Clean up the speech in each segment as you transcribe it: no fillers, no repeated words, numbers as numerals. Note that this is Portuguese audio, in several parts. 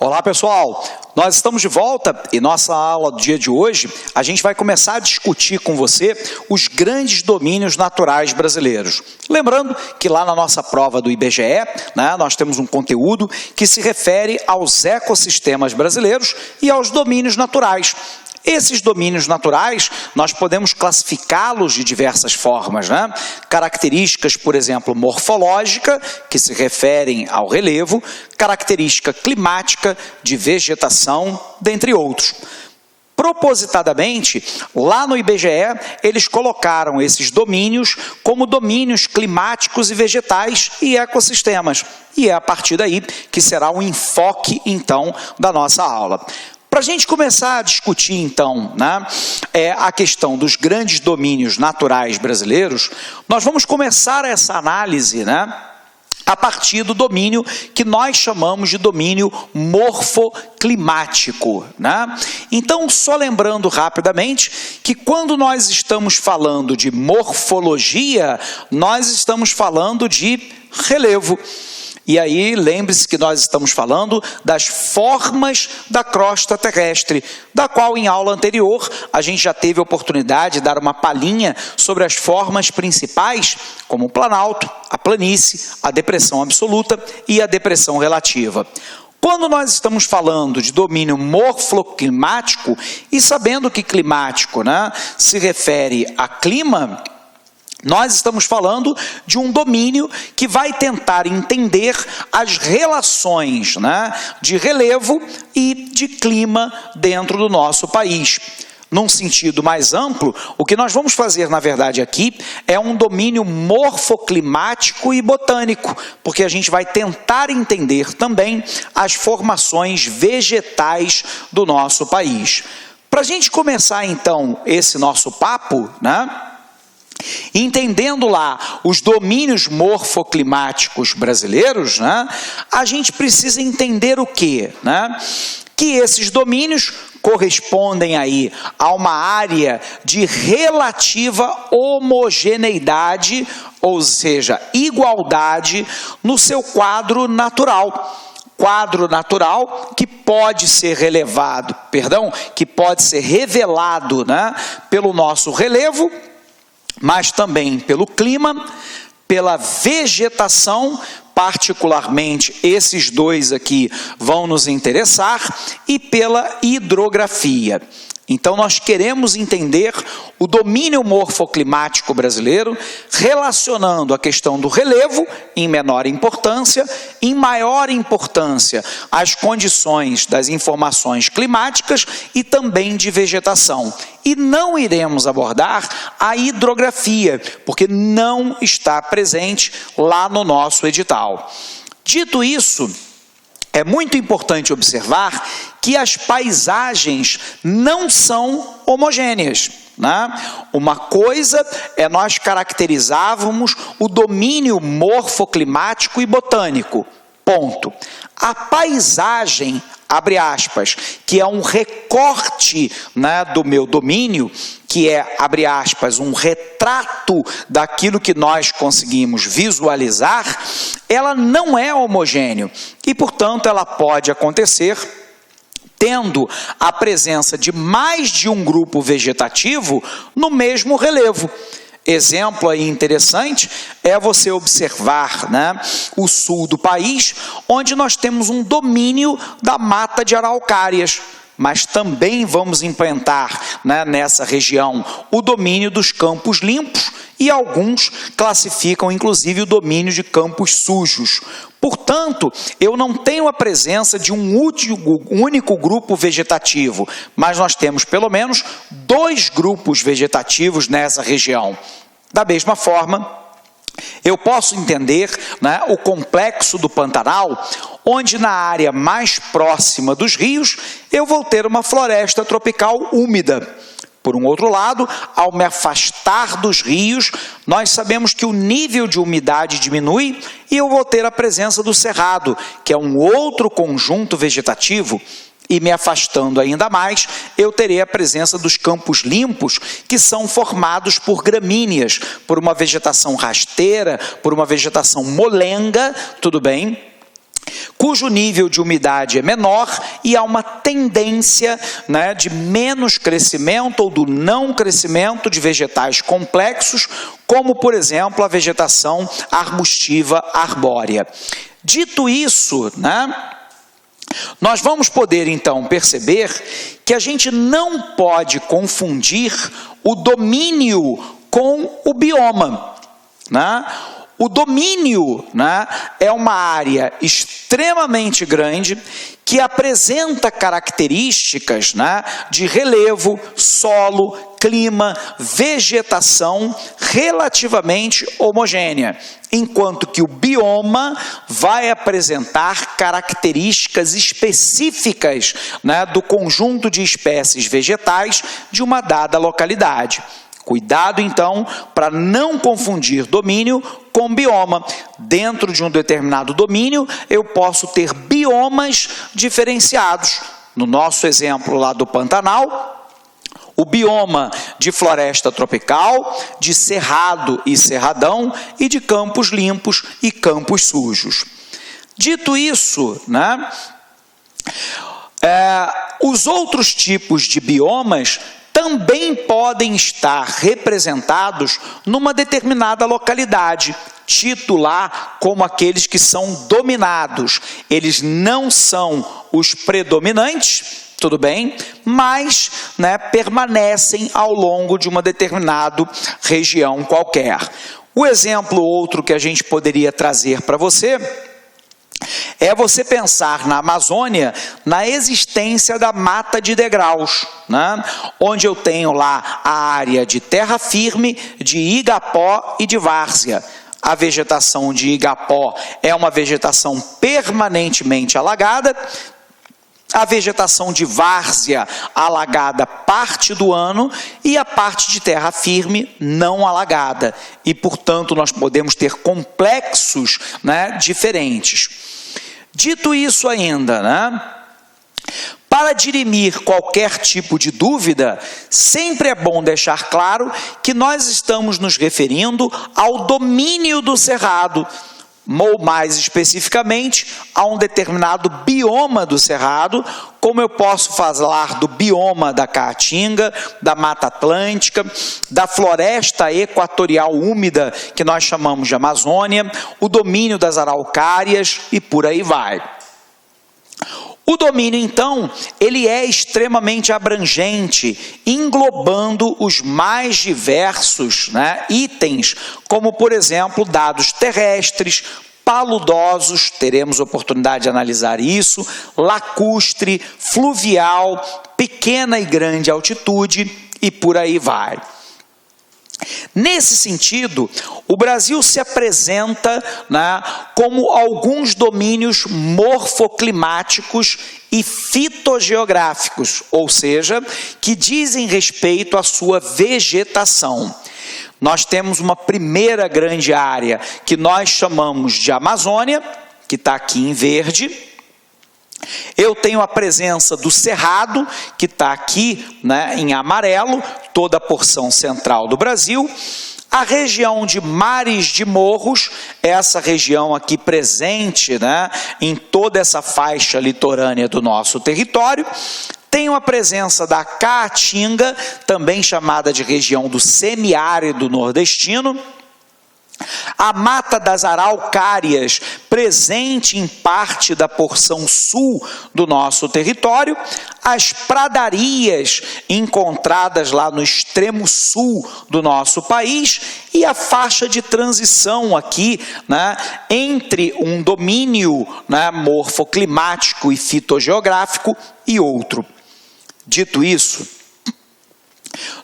Olá pessoal, nós estamos de volta e nossa aula do dia de hoje a gente vai começar a discutir com você os grandes domínios naturais brasileiros. Lembrando que lá na nossa prova do IBGE, nós temos um conteúdo que se refere aos ecossistemas brasileiros e aos domínios naturais. Esses domínios naturais, nós podemos classificá-los de diversas formas, Características, por exemplo, morfológica, que se referem ao relevo, característica climática, de vegetação, dentre outros. Propositadamente, lá no IBGE, eles colocaram esses domínios como domínios climáticos e vegetais e ecossistemas. E é a partir daí que será o enfoque, então, da nossa aula. Para a gente começar a discutir, então, a questão dos grandes domínios naturais brasileiros, nós vamos começar essa análise, a partir do domínio que nós chamamos de domínio morfoclimático, Então, só lembrando rapidamente que quando nós estamos falando de morfologia, nós estamos falando de relevo. E aí, lembre-se que nós estamos falando das formas da crosta terrestre, da qual em aula anterior a gente já teve a oportunidade de dar uma palhinha sobre as formas principais, como o planalto, a planície, a depressão absoluta e a depressão relativa. Quando nós estamos falando de domínio morfoclimático, e sabendo que climático se refere a clima, nós estamos falando de um domínio que vai tentar entender as relações de relevo e de clima dentro do nosso país. Num sentido mais amplo, o que nós vamos fazer, na verdade, aqui é um domínio morfoclimático e botânico, porque a gente vai tentar entender também as formações vegetais do nosso país. Para a gente começar, então, esse nosso papo, entendendo lá os domínios morfoclimáticos brasileiros, a gente precisa entender o quê? Que esses domínios correspondem aí a uma área de relativa homogeneidade, ou seja, igualdade no seu quadro natural. Quadro natural que pode ser que pode ser revelado pelo nosso relevo, mas também pelo clima, pela vegetação, particularmente esses dois aqui vão nos interessar, e pela hidrografia. Então, nós queremos entender o domínio morfoclimático brasileiro, relacionando a questão do relevo, em menor importância, em maior importância, as condições das informações climáticas e também de vegetação. E não iremos abordar a hidrografia, porque não está presente lá no nosso edital. Dito isso, é muito importante observar que as paisagens não são homogêneas. Uma coisa é nós caracterizávamos o domínio morfoclimático e botânico, ponto. A paisagem, abre aspas, que é um recorte do meu domínio, que é, abre aspas, um retrato daquilo que nós conseguimos visualizar, ela não é homogênea e, portanto, ela pode acontecer tendo a presença de mais de um grupo vegetativo no mesmo relevo. Exemplo aí interessante é você observar o sul do país, onde nós temos um domínio da mata de araucárias, mas também vamos implantar nessa região o domínio dos campos limpos e alguns classificam inclusive o domínio de campos sujos. Portanto, eu não tenho a presença de um único grupo vegetativo, mas nós temos pelo menos 2 grupos vegetativos nessa região. Da mesma forma, eu posso entender o complexo do Pantanal, onde na área mais próxima dos rios eu vou ter uma floresta tropical úmida. Por um outro lado, ao me afastar dos rios, nós sabemos que o nível de umidade diminui e eu vou ter a presença do cerrado, que é um outro conjunto vegetativo. E me afastando ainda mais, eu terei a presença dos campos limpos, que são formados por gramíneas, por uma vegetação rasteira, por uma vegetação molenga, tudo bem? cujo nível de umidade é menor e há uma tendência, né, de menos crescimento ou do não crescimento de vegetais complexos, como, por exemplo, a vegetação arbustiva arbórea. Dito isso, né, nós vamos poder, então, perceber que a gente não pode confundir o domínio com o bioma, né? O domínio, né, é uma área extremamente grande que apresenta características, né, de relevo, solo, clima, vegetação relativamente homogênea, enquanto que o bioma vai apresentar características específicas, né, do conjunto de espécies vegetais de uma dada localidade. Cuidado, então, para não confundir domínio com bioma. Dentro de um determinado domínio, eu posso ter biomas diferenciados. No nosso exemplo lá do Pantanal, o bioma de floresta tropical, de cerrado e cerradão, e de campos limpos e campos sujos. Dito isso, né, os outros tipos de biomas também podem estar representados numa determinada localidade, tido lá como aqueles que são dominados. Eles não são os predominantes, tudo bem, mas, né, permanecem ao longo de uma determinada região qualquer. O exemplo outro que a gente poderia trazer para você é você pensar na Amazônia, na existência da mata de degraus, né? Onde eu tenho lá a área de terra firme, de igapó e de várzea. A vegetação de igapó é uma vegetação permanentemente alagada. A vegetação de várzea alagada parte do ano e a parte de terra firme não alagada. E, portanto, nós podemos ter complexos, né, diferentes. Dito isso ainda, né, para dirimir qualquer tipo de dúvida, sempre é bom deixar claro que nós estamos nos referindo ao domínio do cerrado, ou mais especificamente a um determinado bioma do cerrado, como eu posso falar do bioma da Caatinga, da Mata Atlântica, da floresta equatorial úmida, que nós chamamos de Amazônia, o domínio das araucárias e por aí vai. O domínio, então, ele é extremamente abrangente, englobando os mais diversos, né, itens, como, por exemplo, dados terrestres, paludosos, teremos oportunidade de analisar isso, lacustre, fluvial, pequena e grande altitude e por aí vai. Nesse sentido, o Brasil se apresenta, né, como alguns domínios morfoclimáticos e fitogeográficos, ou seja, que dizem respeito à sua vegetação. Nós temos uma primeira grande área que nós chamamos de Amazônia, que está aqui em verde. Eu tenho a presença do Cerrado, que está aqui, né, em amarelo, toda a porção central do Brasil. A região de Mares de Morros, essa região aqui presente, né, em toda essa faixa litorânea do nosso território. Tenho a presença da Caatinga, também chamada de região do semiárido nordestino. A mata das araucárias, presente em parte da porção sul do nosso território, as pradarias encontradas lá no extremo sul do nosso país e a faixa de transição aqui, né, entre um domínio, né, morfoclimático e fitogeográfico e outro. Dito isso,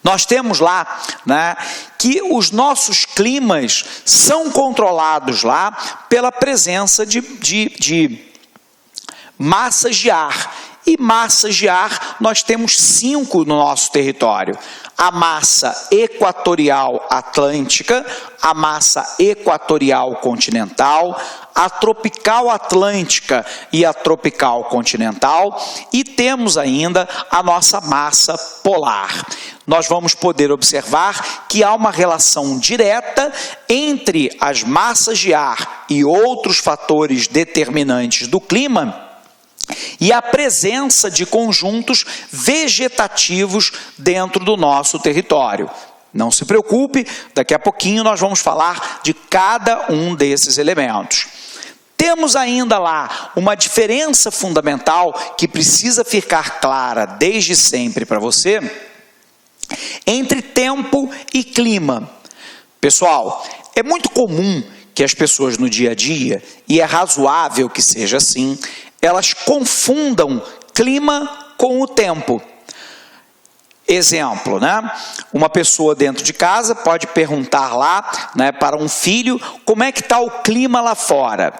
nós temos lá, né, que os nossos climas são controlados lá pela presença de massas de ar. E massas de ar nós temos 5 no nosso território. a massa equatorial atlântica, a massa equatorial continental, a tropical atlântica e a tropical continental, e temos ainda a nossa massa polar. Nós vamos poder observar que há uma relação direta entre as massas de ar e outros fatores determinantes do clima e a presença de conjuntos vegetativos dentro do nosso território. Não se preocupe, daqui a pouquinho nós vamos falar de cada um desses elementos. Temos ainda lá uma diferença fundamental que precisa ficar clara desde sempre para você, entre tempo e clima. Pessoal, é muito comum que as pessoas no dia a dia, e é razoável que seja assim, elas confundam clima com o tempo. Exemplo, né? Uma pessoa dentro de casa pode perguntar lá, né, para um filho, como é que está o clima lá fora?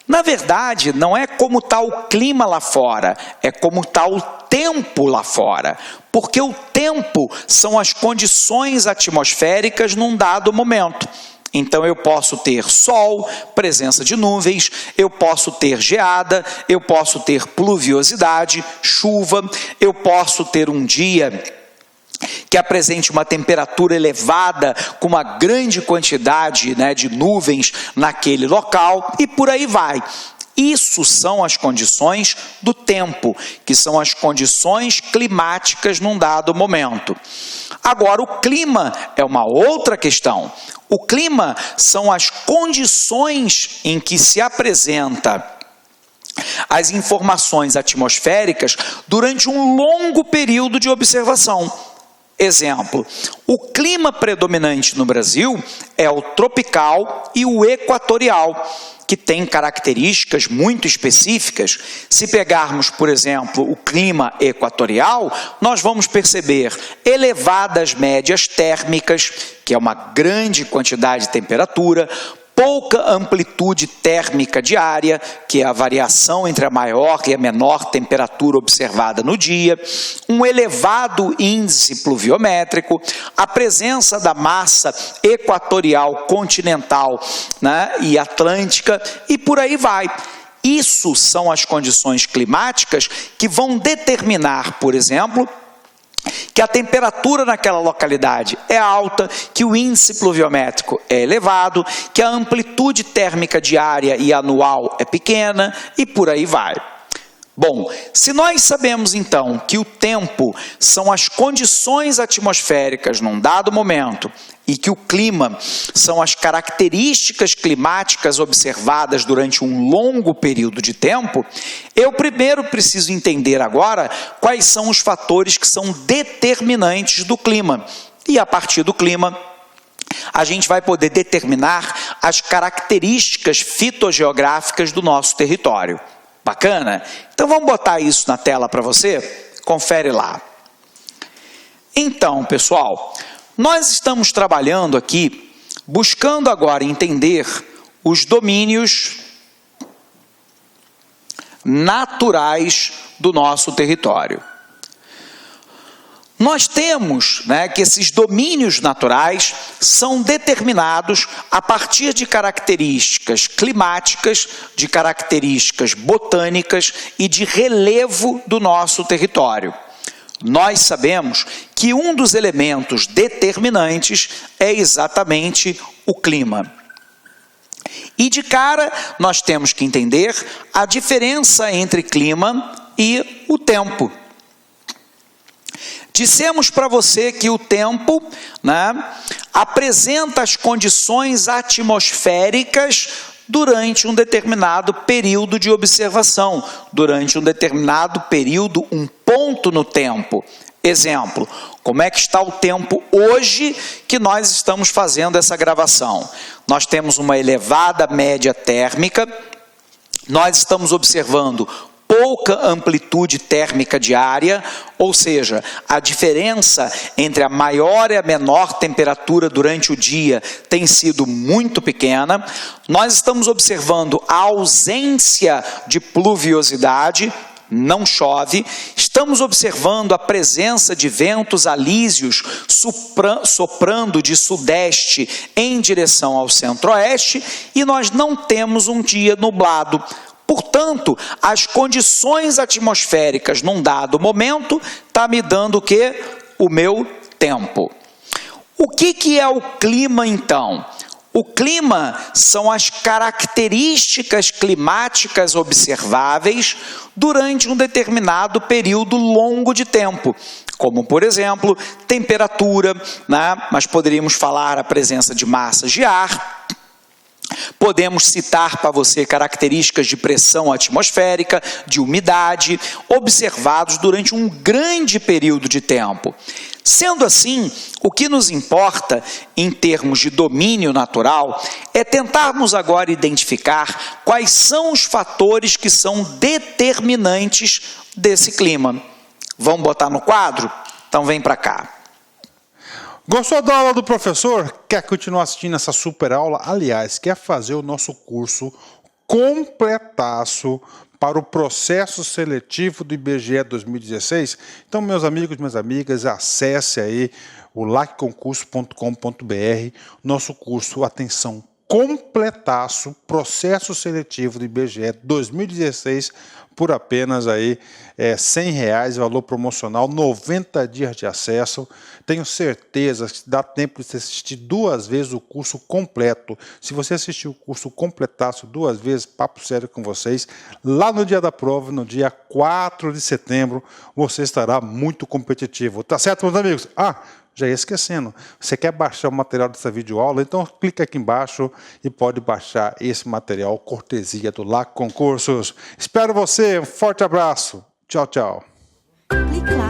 Na verdade, não é como está o clima lá fora, é como está o tempo lá fora. Porque o tempo são as condições atmosféricas num dado momento. Então eu posso ter sol, presença de nuvens, eu posso ter geada, eu posso ter pluviosidade, chuva, eu posso ter um dia que apresente uma temperatura elevada com uma grande quantidade, né, de nuvens naquele local e por aí vai. Isso são as condições do tempo, que são as condições climáticas num dado momento. Agora, o clima é uma outra questão. O clima são as condições em que se apresenta as informações atmosféricas durante um longo período de observação. Exemplo, o clima predominante no Brasil é o tropical e o equatorial, que tem características muito específicas. Se pegarmos, por exemplo, o clima equatorial, nós vamos perceber elevadas médias térmicas, que é uma grande quantidade de temperatura, pouca amplitude térmica diária, que é a variação entre a maior e a menor temperatura observada no dia, um elevado índice pluviométrico, a presença da massa equatorial continental, né, e atlântica, e por aí vai. Isso são as condições climáticas que vão determinar, por exemplo, que a temperatura naquela localidade é alta, que o índice pluviométrico é elevado, que a amplitude térmica diária e anual é pequena e por aí vai. Bom, se nós sabemos então que o tempo são as condições atmosféricas num dado momento e que o clima são as características climáticas observadas durante um longo período de tempo, eu primeiro preciso entender agora quais são os fatores que são determinantes do clima. E a partir do clima, a gente vai poder determinar as características fitogeográficas do nosso território. Bacana? Então vamos botar isso na tela para você? Confere lá. Então, pessoal, nós estamos trabalhando aqui, buscando agora entender os domínios naturais do nosso território. Nós temos, né, que esses domínios naturais são determinados a partir de características climáticas, de características botânicas e de relevo do nosso território. Nós sabemos que um dos elementos determinantes é exatamente o clima. E de cara, nós temos que entender a diferença entre clima e o tempo. Dissemos para você que o tempo, né, apresenta as condições atmosféricas durante um determinado período de observação, durante um determinado período, um ponto no tempo. Exemplo, como é que está o tempo hoje que nós estamos fazendo essa gravação? Nós temos uma elevada média térmica, nós estamos observando pouca amplitude térmica diária, ou seja, a diferença entre a maior e a menor temperatura durante o dia tem sido muito pequena. Nós estamos observando a ausência de pluviosidade, não chove, estamos observando a presença de ventos alísios soprando de sudeste em direção ao centro-oeste e nós não temos um dia nublado. Portanto, as condições atmosféricas num dado momento tá me dando o quê? O meu tempo. O que é o clima então? O clima são as características climáticas observáveis durante um determinado período longo de tempo, como, por exemplo, temperatura, né? Mas poderíamos falar a presença de massas de ar. Podemos citar para você características de pressão atmosférica, de umidade, observados durante um grande período de tempo. Sendo assim, o que nos importa em termos de domínio natural é tentarmos agora identificar quais são os fatores que são determinantes desse clima. Vamos botar no quadro? Então vem para cá. Gostou da aula do professor? Quer continuar assistindo essa super aula? Aliás, quer fazer o nosso curso completaço para o processo seletivo do IBGE 2016? Então, meus amigos, minhas amigas, acesse aí o lacconcurso.com.br, nosso curso, atenção, completaço, processo seletivo do IBGE 2016, por apenas aí R$100, valor promocional, 90 dias de acesso. Tenho certeza que dá tempo de você assistir 2 vezes o curso completo. Se você assistir o curso completaço 2 vezes, papo sério com vocês, lá no dia da prova, no dia 4 de setembro, você estará muito competitivo. Tá certo, meus amigos? Já ia esquecendo, você quer baixar o material dessa videoaula? Então clica aqui embaixo e pode baixar esse material cortesia do LAC Concursos. Espero você, um forte abraço, tchau, tchau. Clique lá.